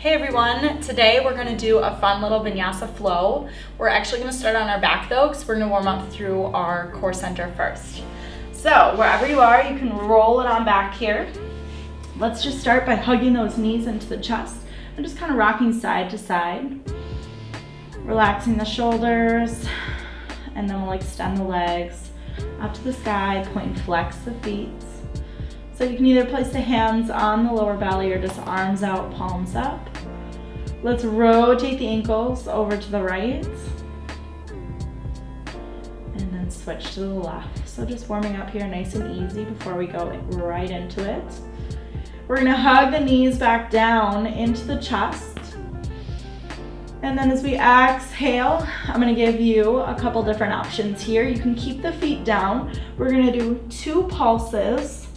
Hey everyone, today we're going to do a fun little Vinyasa flow. We're actually going to start on our back though, because we're going to warm up through our core center first. So wherever you are, you can roll it on back here. Let's just start by hugging those knees into the chest and just kind of rocking side to side. Relaxing the shoulders, and then we'll extend the legs up to the sky, point and flex the feet. So you can either place the hands on the lower belly or just arms out, palms up. Let's rotate the ankles over to the right. And then switch to the left. So just warming up here nice and easy before we go right into it. We're gonna hug the knees back down into the chest. And then as we exhale, I'm gonna give you a couple different options here. You can keep the feet down. We're gonna do 2 pulses.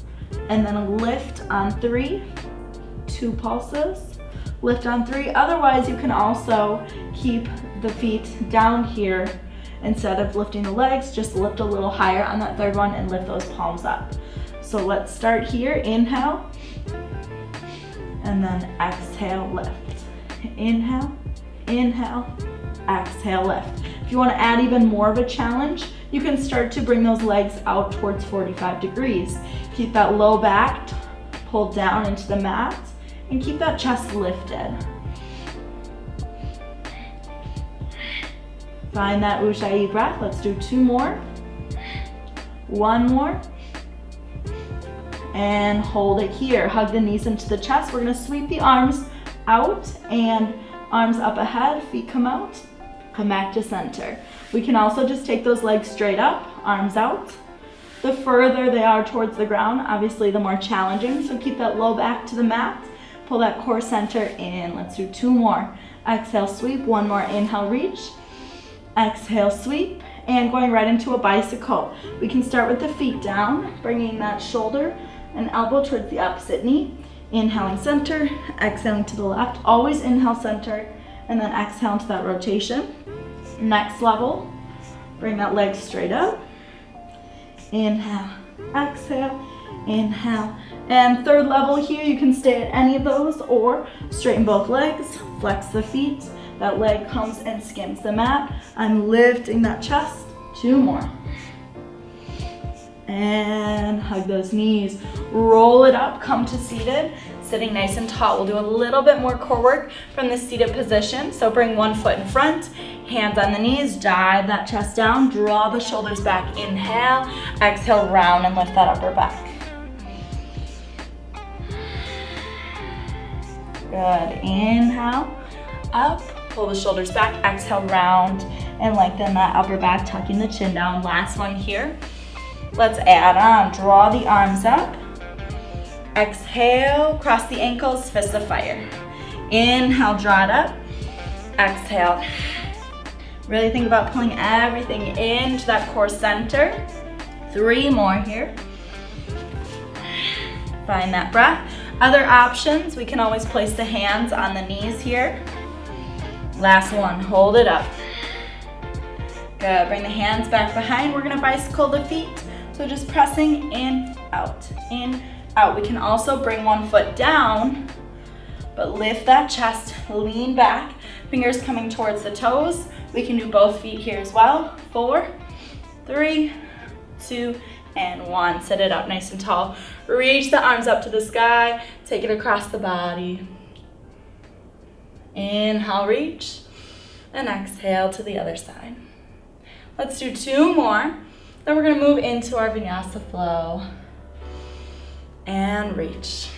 And then a lift on 3, 2 pulses, lift on 3. Otherwise, you can also keep the feet down here. Instead of lifting the legs, just lift a little higher on that 3rd one and lift those palms up. So let's start here, inhale, and then exhale, lift. Inhale, inhale, exhale, lift. If you want to add even more of a challenge, you can start to bring those legs out towards 45 degrees. Keep that low back pulled down into the mat and keep that chest lifted. Find that Ujjayi breath. Let's do 2 more. 1 more. And hold it here. Hug the knees into the chest. We're going to sweep the arms out and arms up ahead, feet come out. Come back to center. We can also just take those legs straight up, arms out. The further they are towards the ground, obviously the more challenging. So keep that low back to the mat. Pull that core center in. Let's do 2 more. Exhale, sweep. 1 more. Inhale, reach. Exhale, sweep. And going right into a bicycle. We can start with the feet down, bringing that shoulder and elbow towards the opposite knee. Inhaling center, exhaling to the left. Always inhale center, and then exhale into that rotation. Next level, bring that leg straight up. Inhale, exhale, inhale. And 3rd level here, you can stay at any of those or straighten both legs, flex the feet. That leg comes and skims the mat. I'm lifting that chest. 2 more. And hug those knees. Roll it up, come to seated. Sitting nice and tall. We'll do a little bit more core work from the seated position. So bring 1 foot in front, hands on the knees, dive that chest down, draw the shoulders back. Inhale, exhale, round and lift that upper back. Good, inhale, up, pull the shoulders back, exhale, round and lengthen that upper back, tucking the chin down. Last one here. Let's add on, draw the arms up. Exhale, cross the ankles, fist of fire. Inhale, draw it up. Exhale. Really think about pulling everything into that core center. 3 more here. Find that breath. Other options, we can always place the hands on the knees here. Last one, hold it up. Good, bring the hands back behind. We're gonna bicycle the feet. So just pressing in, out, out. We can also bring 1 foot down, but lift that chest, lean back, fingers coming towards the toes. We can do both feet here as well. 4, 3, 2, and 1. Sit it up nice and tall. Reach the arms up to the sky, take it across the body. Inhale, reach, and exhale to the other side. Let's do 2 more. Then we're gonna move into our Vinyasa flow. And reach.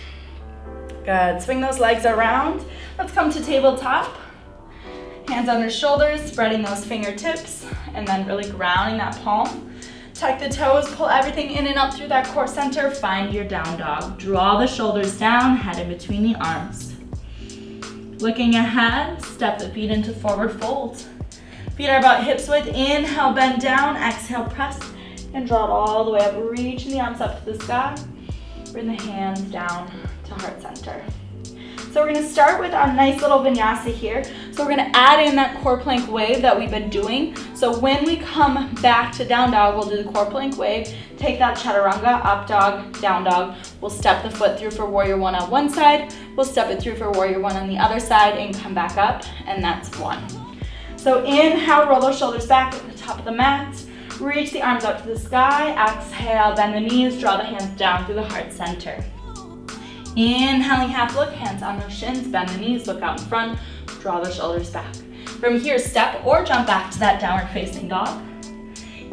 Good, swing those legs around. Let's come to tabletop. Hands under shoulders, spreading those fingertips, and then really grounding that palm. Tuck the toes, pull everything in and up through that core center. Find your down dog. Draw the shoulders down, head in between the arms. Looking ahead, step the feet into forward fold. Feet are about hips width. Inhale, bend down. Exhale, press. And draw it all the way up, reaching the arms up to the sky. Bring the hands down to heart center. So we're gonna start with our nice little vinyasa here. So we're gonna add in that core plank wave that we've been doing. So when we come back to down dog, we'll do the core plank wave, take that chaturanga, up dog, down dog. We'll step the foot through for warrior one on one side, we'll step it through for warrior one on the other side and come back up, and that's one. So inhale, roll those shoulders back at the top of the mat. Reach the arms out to the sky. Exhale, bend the knees, draw the hands down through the heart center. Inhaling half look, hands on those shins, bend the knees, look out in front, draw the shoulders back. From here, step or jump back to that downward facing dog.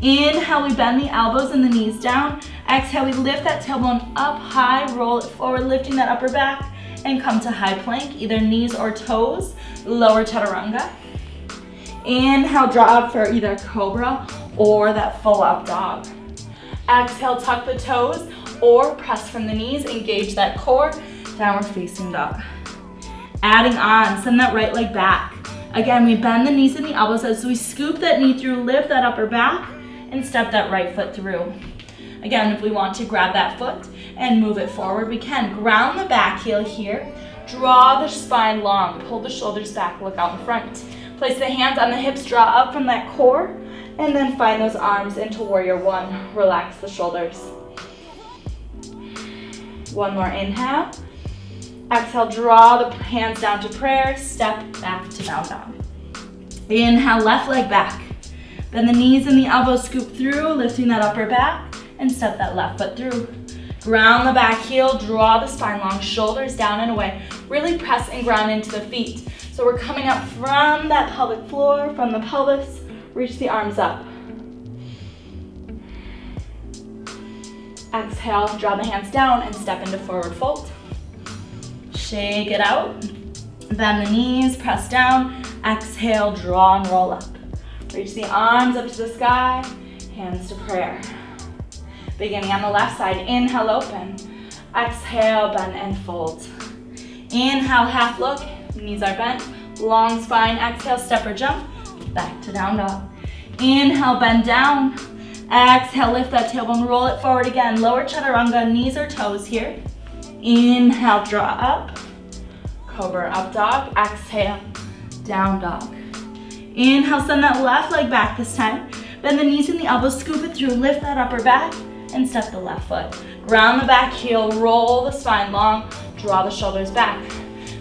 Inhale, we bend the elbows and the knees down. Exhale, we lift that tailbone up high, roll it forward, lifting that upper back, and come to high plank, either knees or toes, lower chaturanga. Inhale, draw up for either cobra or that full up dog. Exhale, tuck the toes or press from the knees, engage that core, downward facing dog. Adding on, send that right leg back. Again, we bend the knees and the elbows as we scoop that knee through, lift that upper back, and step that right foot through. Again, if we want to grab that foot and move it forward, we can. Ground the back heel here, draw the spine long, pull the shoulders back, look out in front. Place the hands on the hips, draw up from that core, and then find those arms into warrior one. Relax the shoulders. One more inhale. Exhale, draw the hands down to prayer, step back to down dog. Inhale, left leg back. Bend the knees and the elbows, scoop through, lifting that upper back, and step that left foot through. Ground the back heel, draw the spine long, shoulders down and away. Really press and ground into the feet. So we're coming up from that pelvic floor, from the pelvis, reach the arms up. Exhale, draw the hands down and step into forward fold. Shake it out. Bend the knees, press down. Exhale, draw and roll up. Reach the arms up to the sky, hands to prayer. Beginning on the left side, inhale, open. Exhale, bend and fold. Inhale, half look, knees are bent. Long spine, exhale, step or jump, back to down dog. Inhale, bend down. Exhale, lift that tailbone, roll it forward again. Lower chaturanga, knees or toes here. Inhale, draw up. Cobra, up dog. Exhale, down dog. Inhale, send that left leg back this time. Bend the knees and the elbows, scoop it through, lift that upper back, and step the left foot. Ground the back heel, roll the spine long, draw the shoulders back.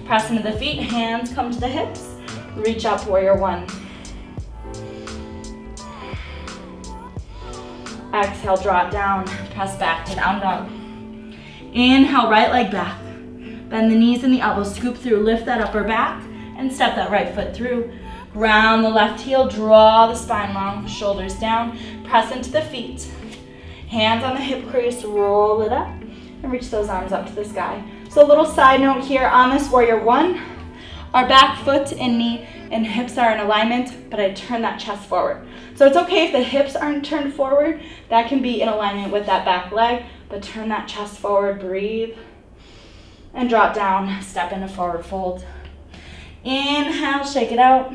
Press into the feet, hands come to the hips. Reach up, warrior one. Exhale, draw it down, press back to down dog. Inhale, right leg back. Bend the knees and the elbows, scoop through, lift that upper back, and step that right foot through. Ground the left heel, draw the spine long, shoulders down, press into the feet. Hands on the hip crease, roll it up, and reach those arms up to the sky. So a little side note here on this warrior one, our back foot and knee and hips are in alignment, but I turn that chest forward. So it's okay if the hips aren't turned forward, that can be in alignment with that back leg, but turn that chest forward, breathe, and drop down, step into forward fold. Inhale, shake it out.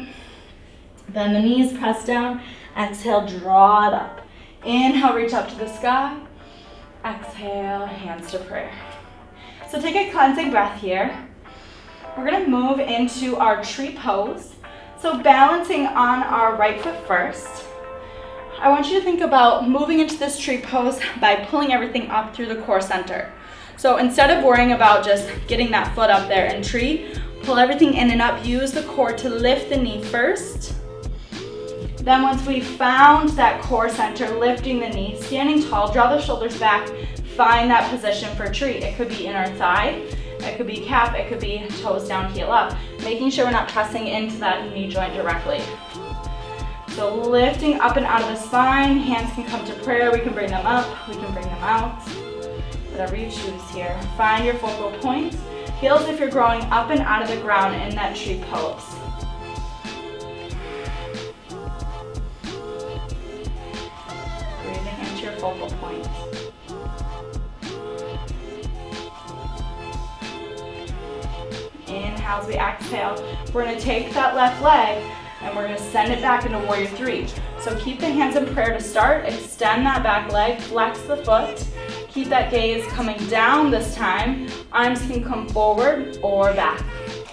Bend the knees, press down. Exhale, draw it up. Inhale, reach up to the sky. Exhale, hands to prayer. So take a cleansing breath here. We're gonna move into our tree pose. So balancing on our right foot first. I want you to think about moving into this tree pose by pulling everything up through the core center. So instead of worrying about just getting that foot up there and tree, pull everything in and up. Use the core to lift the knee first. Then once we've found that core center, lifting the knee, standing tall, draw the shoulders back, find that position for tree. It could be inner thigh, it could be calf, it could be toes down, heel up. Making sure we're not pressing into that knee joint directly. So lifting up and out of the spine, hands can come to prayer, we can bring them up, we can bring them out. Whatever you choose here. Find your focal point. Feels if you're growing up and out of the ground in that tree pose. Your focal point. Inhale as we exhale. We're going to take that left leg and we're going to send it back into warrior three. So keep the hands in prayer to start. Extend that back leg, flex the foot. Keep that gaze coming down this time. Arms can come forward or back,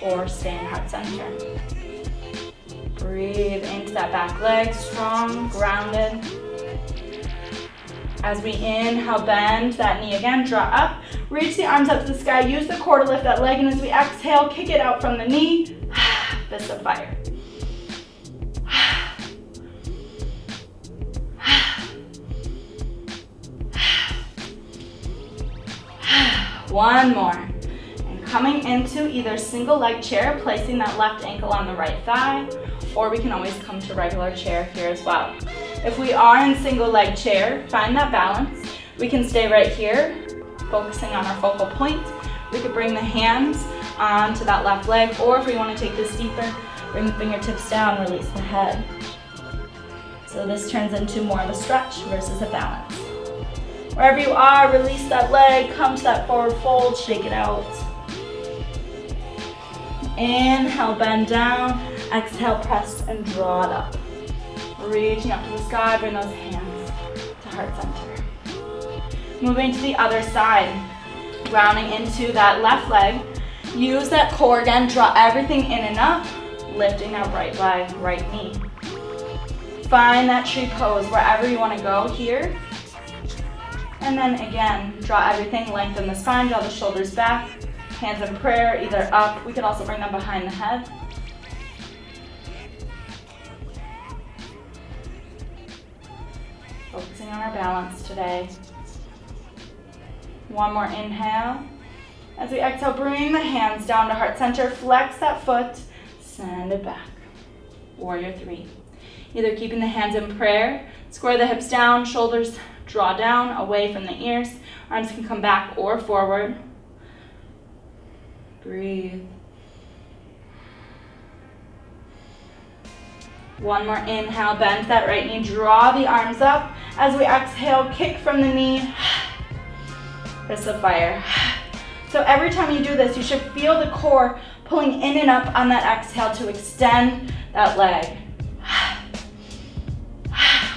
or stay in heart center. Breathe into that back leg, strong, grounded. As we inhale, bend that knee again, draw up. Reach the arms up to the sky, use the core to lift that leg, and as we exhale, kick it out from the knee. Fist of fire. One more. And coming into either single leg chair, placing that left ankle on the right thigh, or we can always come to regular chair here as well. If we are in single leg chair, find that balance. We can stay right here, focusing on our focal point. We could bring the hands onto that left leg, or if we want to take this deeper, bring the fingertips down, release the head. So this turns into more of a stretch versus a balance. Wherever you are, release that leg, come to that forward fold, shake it out. Inhale, bend down. Exhale, press and draw it up. Reaching up to the sky, bring those hands to heart center. Moving to the other side, rounding into that left leg. Use that core again, draw everything in and up, lifting that right leg, right knee. Find that tree pose wherever you want to go here. And then again, draw everything, lengthen the spine, draw the shoulders back, hands in prayer, either up. We could also bring them behind the head. Focusing on our balance today. One more inhale. As we exhale, bring the hands down to heart center, flex that foot, send it back. Warrior three. Either keeping the hands in prayer, square the hips down, shoulders draw down, away from the ears. Arms can come back or forward. Breathe. One more inhale, bend that right knee, draw the arms up. As we exhale, kick from the knee. Fist of fire. So every time you do this, you should feel the core pulling in and up on that exhale to extend that leg.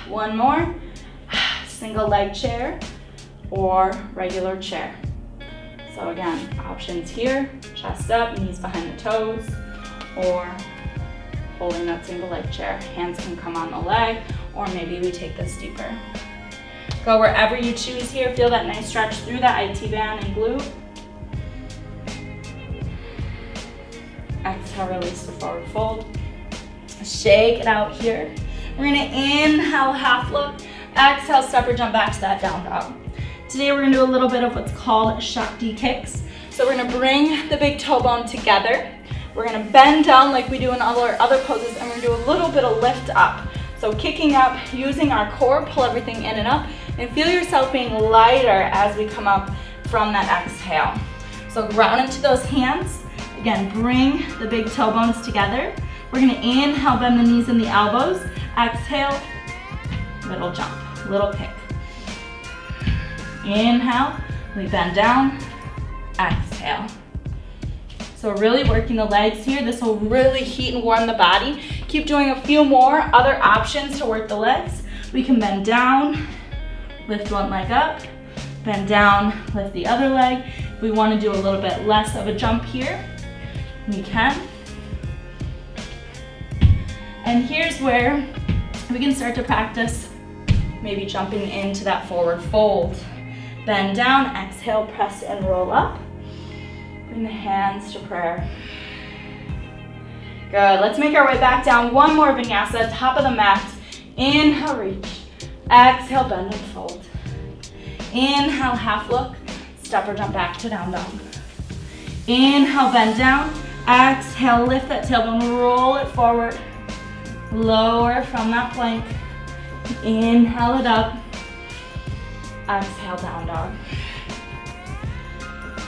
One more. Single leg chair or regular chair. So again, options here, chest up, knees behind the toes, or holding that single leg chair. Hands can come on the leg, or maybe we take this deeper. Go wherever you choose here. Feel that nice stretch through that IT band and glute. Exhale, release the forward fold. Shake it out here. We're gonna inhale, half look. Exhale, step or jump back to that down dog. Today we're gonna do a little bit of what's called Shakti kicks. So we're gonna bring the big toe bone together. We're gonna bend down like we do in all our other poses, and we're gonna do a little bit of lift up. So kicking up, using our core, pull everything in and up, and feel yourself being lighter as we come up from that exhale. So ground into those hands. Again, bring the big toe bones together. We're gonna inhale, bend the knees and the elbows. Exhale, little jump, little kick. Inhale, we bend down, exhale. So we're really working the legs here. This will really heat and warm the body. Keep doing a few more other options to work the legs. We can bend down, lift one leg up, bend down, lift the other leg. If we want to do a little bit less of a jump here, we can. And here's where we can start to practice maybe jumping into that forward fold. Bend down, exhale, press and roll up. Bring the hands to prayer. Good, let's make our way back down. One more vinyasa, top of the mat. Inhale, reach. Exhale, bend and fold. Inhale, half look. Step or jump back to down dog. Inhale, bend down. Exhale, lift that tailbone, roll it forward. Lower from that plank. Inhale it up. Exhale, down dog.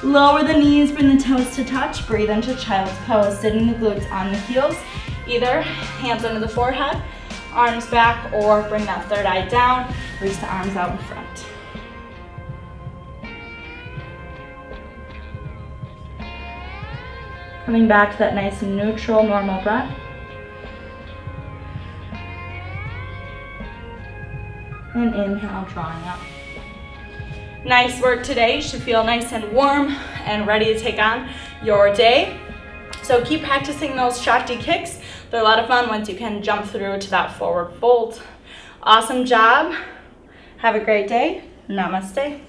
Lower the knees, bring the toes to touch. Breathe into child's pose, sitting the glutes on the heels. Either hands under the forehead, arms back, or bring that third eye down. Reach the arms out in front. Coming back to that nice neutral, normal breath. And inhale, drawing up. Nice work today. You should feel nice and warm and ready to take on your day. So keep practicing those Shakti kicks. They're a lot of fun once you can jump through to that forward fold. Awesome job. Have a great day. Namaste.